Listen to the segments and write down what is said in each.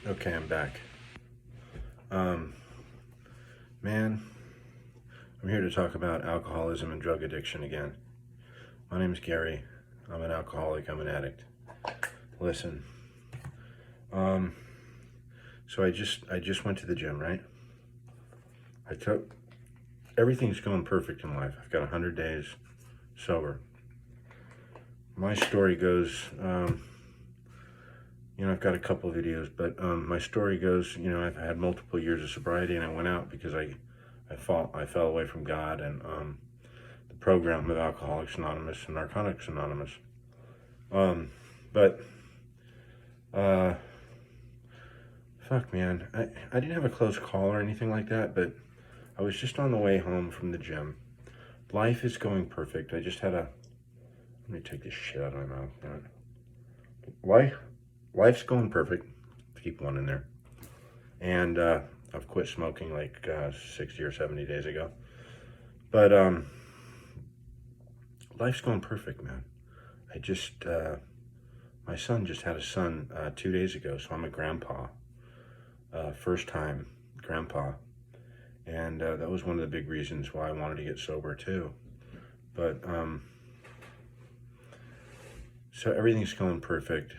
Okay, I'm back. Um, Man, I'm here to talk about alcoholism and drug addiction again. My name's Gary. I'm an alcoholic. I'm an addict. Listen, um, so I just went to the gym, right? I took everything's going perfect in life. I've got 100 days sober. My story goes, I've got a couple videos, but my story goes, I've had multiple years of sobriety, and I went out because I fell away from God and the program of Alcoholics Anonymous and Narcotics Anonymous. Um, but uh, fuck, man, I didn't have a close call or anything like that, but I was just on the way home from the gym. Life is going perfect. I just had a let me take this shit out of my mouth. Life's going perfect. Keep one in there. And I've quit smoking like 60 or 70 days ago. But life's going perfect, man. I just, my son just had a son 2 days ago, so I'm a grandpa. First time grandpa. And that was one of the big reasons why I wanted to get sober too. But, so everything's going perfect.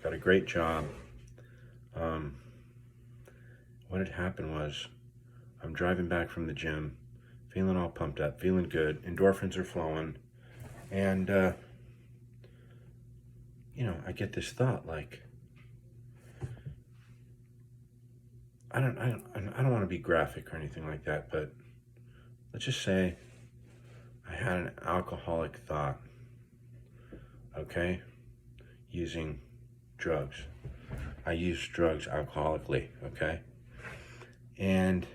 Got a great job. What had happened was I'm driving back from the gym, feeling all pumped up, feeling good. Endorphins are flowing. And, I get this thought like, I don't want to be graphic or anything like that, but let's just say I had an alcoholic thought, okay? Using drugs. I use drugs alcoholically, okay? And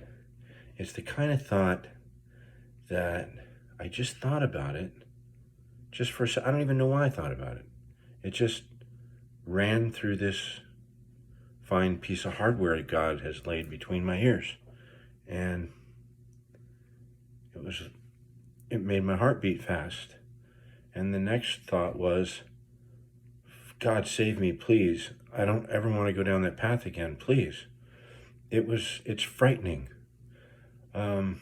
it's the kind of thought that I just thought about it, just for a second. I don't even know why I thought about it. It just ran through this fine piece of hardware that God has laid between my ears. And it made my heart beat fast. And the next thought was, God save me, please. I don't ever want to go down that path again, please. It's frightening. I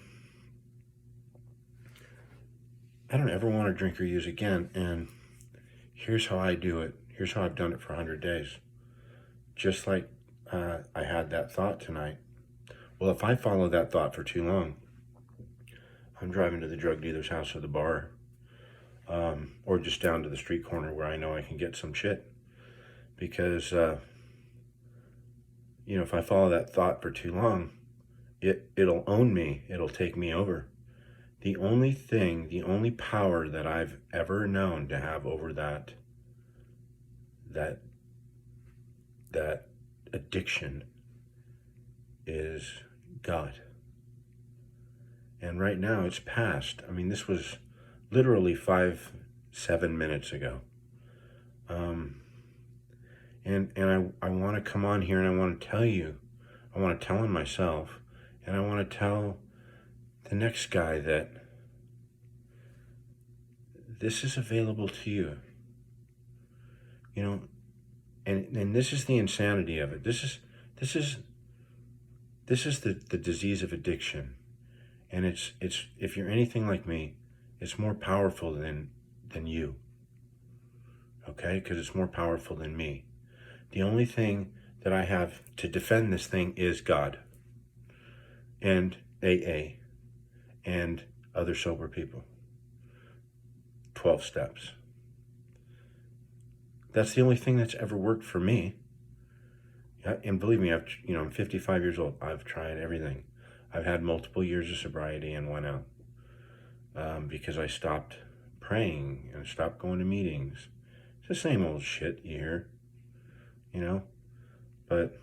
don't ever want to drink or use again. And here's how I do it. Here's how I've done it for 100 days. Just like I had that thought tonight. Well, if I follow that thought for too long, I'm driving to the drug dealer's house or the bar, or just down to the street corner where I know I can get some shit. Because, if I follow that thought for too long, it'll own me. It'll take me over. The only power that I've ever known to have over that addiction is God. And right now it's past. I mean, this was literally 7 minutes ago. And I want to come on here and I want to tell you, I want to tell on myself, and I want to tell the next guy that this is available to you. And this is the insanity of it. This is the disease of addiction. And it's if you're anything like me, it's more powerful than you. Okay? Because it's more powerful than me. The only thing that I have to defend this thing is God and AA and other sober people. 12 steps. That's the only thing that's ever worked for me. Yeah, and believe me, I'm 55 years old. I've tried everything. I've had multiple years of sobriety and went out because I stopped praying and stopped going to meetings. It's the same old shit you hear, But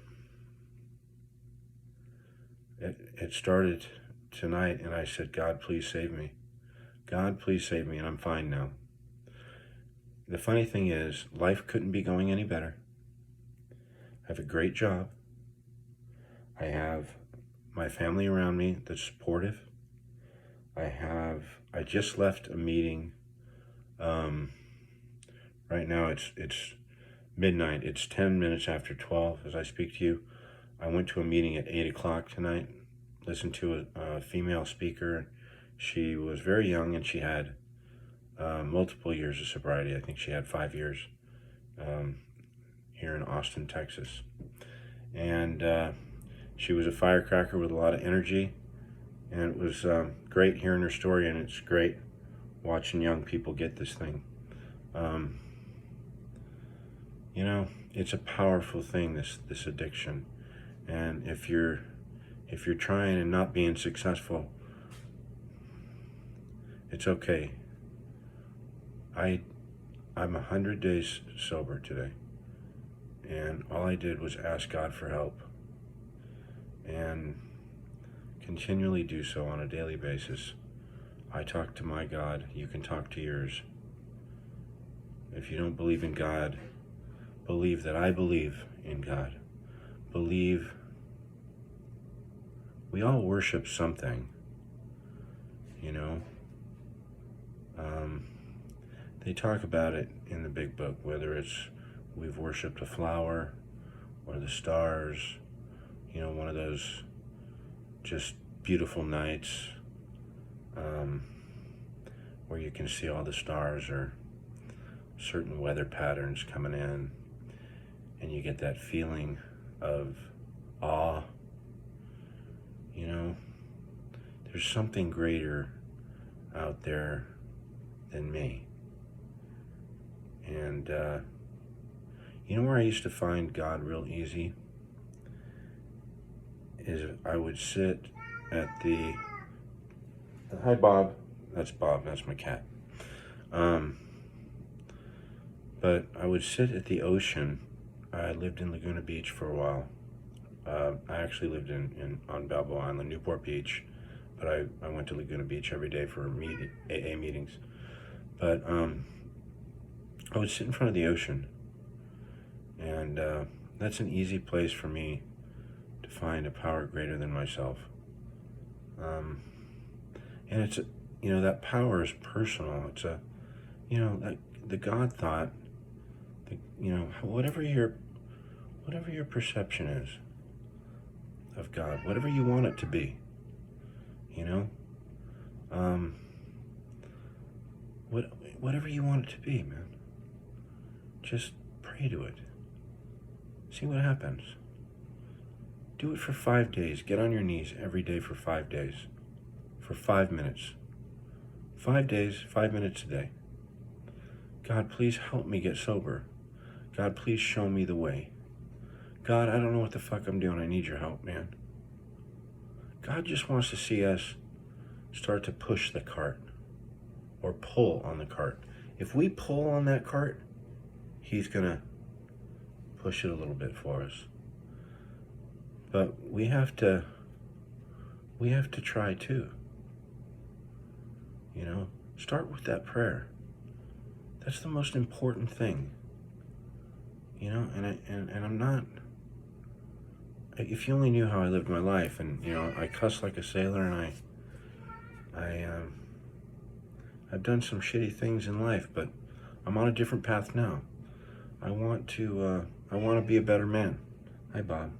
it started tonight, and I said, God, please save me. God, please save me, and I'm fine now. The funny thing is, life couldn't be going any better. I have a great job. I have my family around me that's supportive. I just left a meeting. Right now it's midnight. It's 10 minutes after 12 as I speak to you. I went to a meeting at 8 o'clock tonight, listened to a female speaker. She was very young and she had multiple years of sobriety. I think she had 5 years here in Austin, Texas. And she was a firecracker with a lot of energy. And it was great hearing her story, and it's great watching young people get this thing. You know, it's a powerful thing, this addiction. And if you're trying and not being successful, it's okay. I'm 100 days sober today, and all I did was ask God for help, and continually do so on a daily basis. I talk to my God. You can talk to yours. If you don't believe in God, believe that I believe in God. Believe. We all worship something, you know. They talk about it in the big book, whether it's we've worshipped a flower or the stars, you know, one of those just beautiful nights where you can see all the stars or certain weather patterns coming in, and you get that feeling of awe. You know, there's something greater out there than me. And you know where I used to find God real easy? Is I would sit at the... Hi, Bob. That's Bob. That's my cat. But I would sit at the ocean. I lived in Laguna Beach for a while. I actually lived on Balboa Island, Newport Beach, but I went to Laguna Beach every day for AA meetings. But I would sit in front of the ocean, and that's an easy place for me to find a power greater than myself. And it's, you know, that power is personal. It's a, you know, that the God thought, you know, whatever your perception is of God, whatever you want it to be, you know, whatever you want it to be, man, just pray to it. See what happens. Do it for 5 days. Get on your knees every day for 5 days, for 5 minutes. 5 days, 5 minutes a day. God, please help me get sober. God, please show me the way. God, I don't know what the fuck I'm doing. I need your help, man. God just wants to see us start to push the cart or pull on the cart. If we pull on that cart, he's going to push it a little bit for us. But we have to try too. You know, start with that prayer. That's the most important thing. You know, and I'm not, if you only knew how I lived my life, and you know, I cuss like a sailor, and I've done some shitty things in life, but I'm on a different path now. I want to be a better man. Hi, Bob.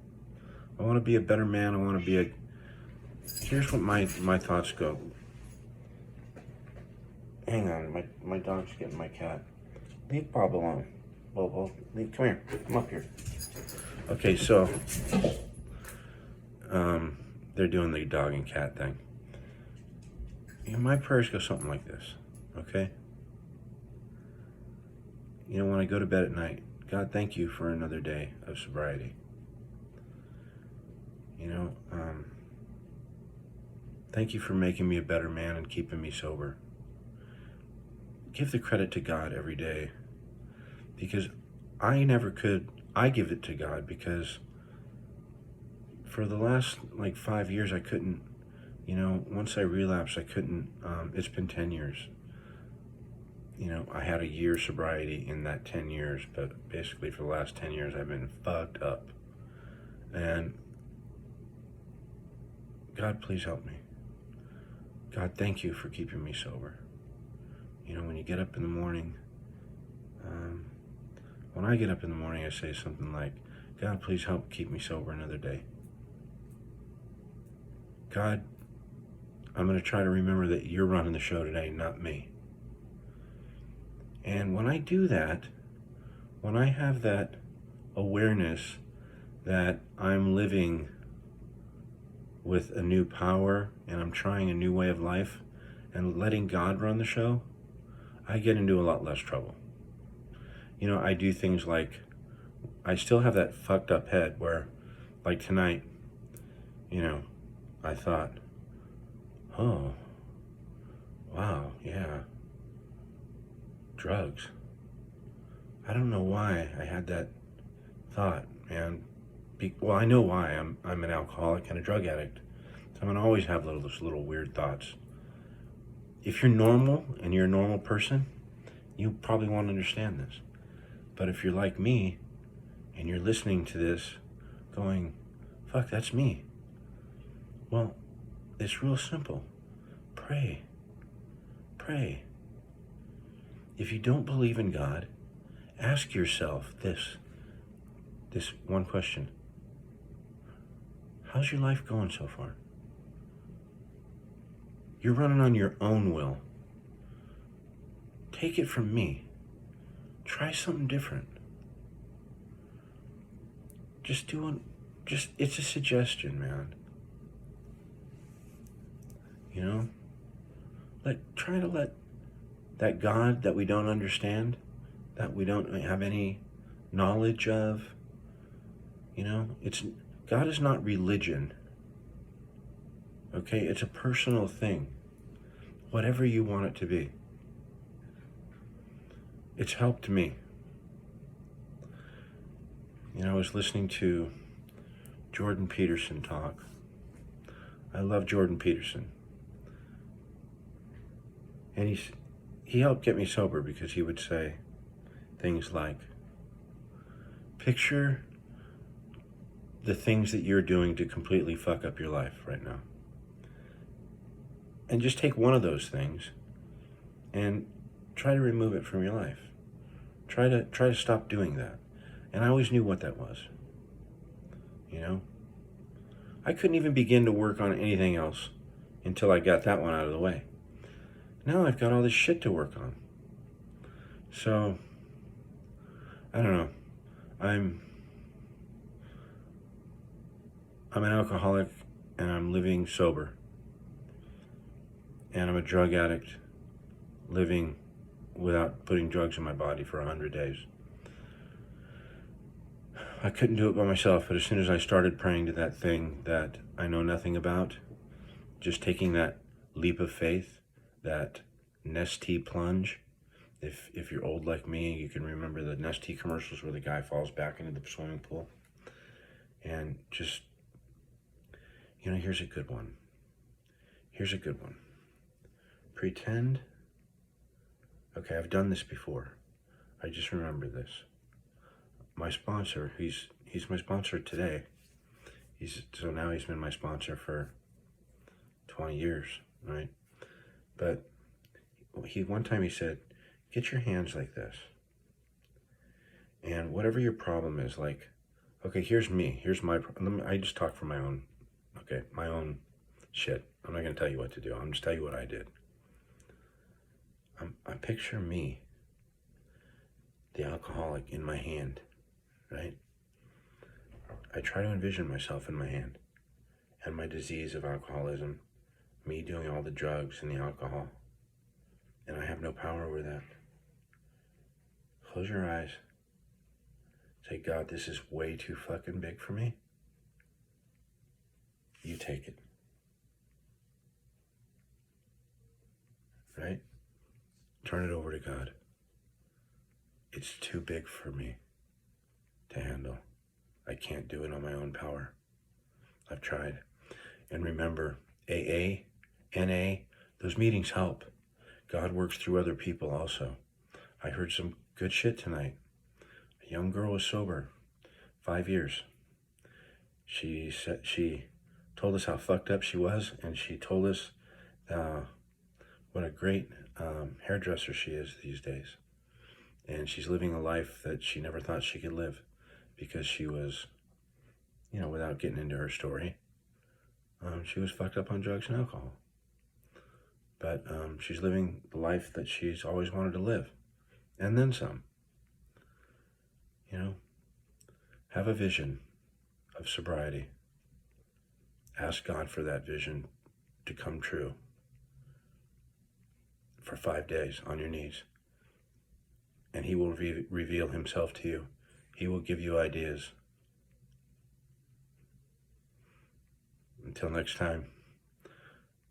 I want to be a better man. I want to be a... Here's what my thoughts go. Hang on, my dog's getting my cat. Leave Bob alone. Bobo, come here. Come up here. Okay, so they're doing the dog and cat thing. You know, my prayers go something like this, okay? You know, when I go to bed at night, God, thank you for another day of sobriety. You know, thank you for making me a better man and keeping me sober. Give the credit to God every day, because I never could. I give it to God because for the last like 5 years I couldn't, you know, once I relapsed I couldn't, it's been 10 years. You know, I had a year sobriety in that 10 years, but basically for the last 10 years I've been fucked up. And God, please help me. God, thank you for keeping me sober. You know, when you get up in the morning, When I get up in the morning, I say something like, God, please help keep me sober another day. God, I'm going to try to remember that you're running the show today, not me. And when I do that, when I have that awareness that I'm living with a new power and I'm trying a new way of life and letting God run the show, I get into a lot less trouble. I do things like, I still have that fucked up head where, like tonight, I thought, oh, wow, yeah, drugs. I don't know why I had that thought, man. Well, I know why. I'm an alcoholic and a drug addict. So I'm gonna always have those little weird thoughts. If you're normal and you're a normal person, you probably won't understand this. But if you're like me and you're listening to this going, fuck, that's me. Well, it's real simple. Pray. Pray. If you don't believe in God, ask yourself this one question. How's your life going so far? You're running on your own will. Take it from me. Try something different. It's a suggestion, man. Try to let that God that we don't understand, that we don't have any knowledge of, God is not religion. Okay, it's a personal thing. Whatever you want it to be. It's helped me. I was listening to Jordan Peterson talk. I love Jordan Peterson. And he helped get me sober because he would say things like, picture the things that you're doing to completely fuck up your life right now. And just take one of those things and try to remove it from your life. Try to stop doing that. And I always knew what that was. I couldn't even begin to work on anything else until I got that one out of the way. Now I've got all this shit to work on. So, I don't know. I'm an alcoholic and I'm living sober. And I'm a drug addict living without putting drugs in my body for 100 days. I couldn't do it by myself, but as soon as I started praying to that thing that I know nothing about, just taking that leap of faith, that Nestea plunge. If you're old like me, you can remember the Nestea commercials where the guy falls back into the swimming pool. And just, here's a good one. Pretend, okay, I've done this before. I just remember this. My sponsor, he's my sponsor today. So now he's been my sponsor for 20 years, right? But one time he said, get your hands like this. And whatever your problem is, like, okay, here's me. Here's my problem. I just talk from my own shit. I'm not going to tell you what to do. I'm just tell you what I did. I picture me, the alcoholic, in my hand, right? I try to envision myself in my hand and my disease of alcoholism, me doing all the drugs and the alcohol, and I have no power over that. Close your eyes. Say, God, this is way too fucking big for me. You take it. Right? Turn it over to God. It's too big for me to handle. I can't do it on my own power. I've tried. And remember, AA, NA, those meetings help. God works through other people also. I heard some good shit tonight. A young girl was sober, 5 years. She told us how fucked up she was, and she told us what a great hairdresser she is these days. And she's living a life that she never thought she could live because she was, without getting into her story, she was fucked up on drugs and alcohol. But she's living the life that she's always wanted to live. And then some. Have a vision of sobriety. Ask God for that vision to come true for 5 days on your knees. And He will reveal Himself to you. He will give you ideas. Until next time,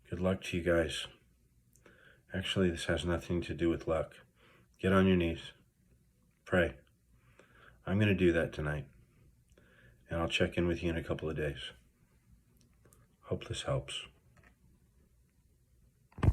good luck to you guys. Actually, this has nothing to do with luck. Get on your knees. Pray. I'm going to do that tonight. And I'll check in with you in a couple of days. Hope this helps.